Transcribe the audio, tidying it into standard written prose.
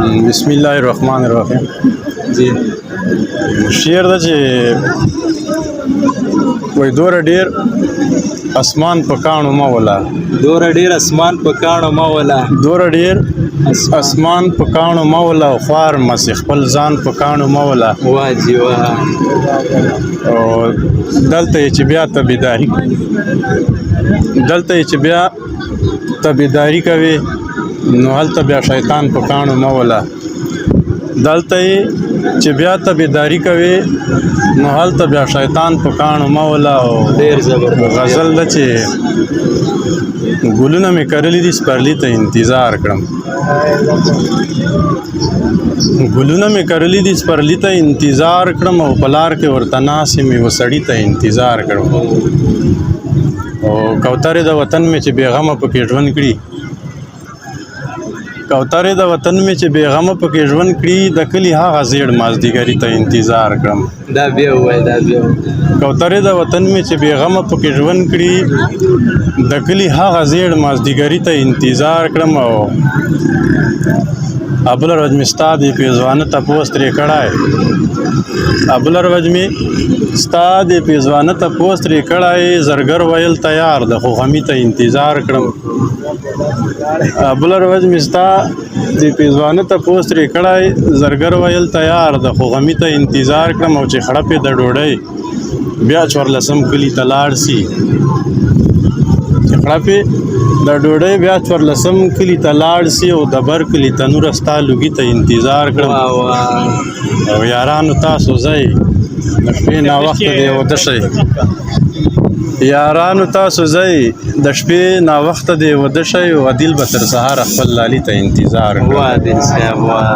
بسم الله الرحمن الرحیم. جی شعر ده چې وای دوره ډیر اسمان په کاڼو مه ولا، دوره ډیر اسمان په کاڼو مه ولا، دوره ډیر اسمان په کاڼو مه ولا، خوار مسې خپل ځان په کاڼو مه ولا. واه جی واه. او دلته یې چې بیا تابعداري کوي نو هلته بیا شیطان په کاڼو مه ولا. دلته یې چې بیا تابعداري کوي نو هلته بیا شیطان په کاڼو مه ولا. او ډیر زبردست غزل ده چې ګلونه مې کرلي دي سپرلي ته انتظار کړم، ګلونه مې کرلي دي سپرلي ته انتظار کړم، او په لار کې ورته ناست یم یوه سړي ته انتظار کړم. او کوترې د وطن مې چې بېغمه پکې ژوند کړي، کوترې د وطن مې چې بېغمه پکې ژوند کړي، د کلي هغه زیړ مازدیګري ته انتظار کړم. دا بیا ووایه دا بیا کوترې د وطن مې چې بېغمه پکې ژوند کړي، د کلي هغه زیړ مازدیګري ته انتظار کړم. او ابله ورځ مې ستا د پېزوانه تپوس ترې کړی، ابله ورځ مې ستا د پېزوانه تپوس ترې کړی، زرګر ویل تیار ده خو غمي ته انتظار کړم. ابله ورځ مې ستا د پېزوانه تپوس ترې کړی، زرګر ویل تیار ده خو غمي ته انتظار کړم. او چې خړپې د ډوډۍ بیا څوارلسم کلي ته لاړ سي، چې خړپې د ډوډۍ بیا څوارلسم کلي ته لاړ سي، او د بر کلي تنوره ستا لوګي ته انتظار کړم. او یارانو تاسو ځئ د شپې ناوخته دی وده شئ، یارانو تاسو ځئ د شپې ناوخته دی وده شئ، او عدیل به تر سهاره خپل لالي ته انتظار کړم. واه عادل صاحب واه.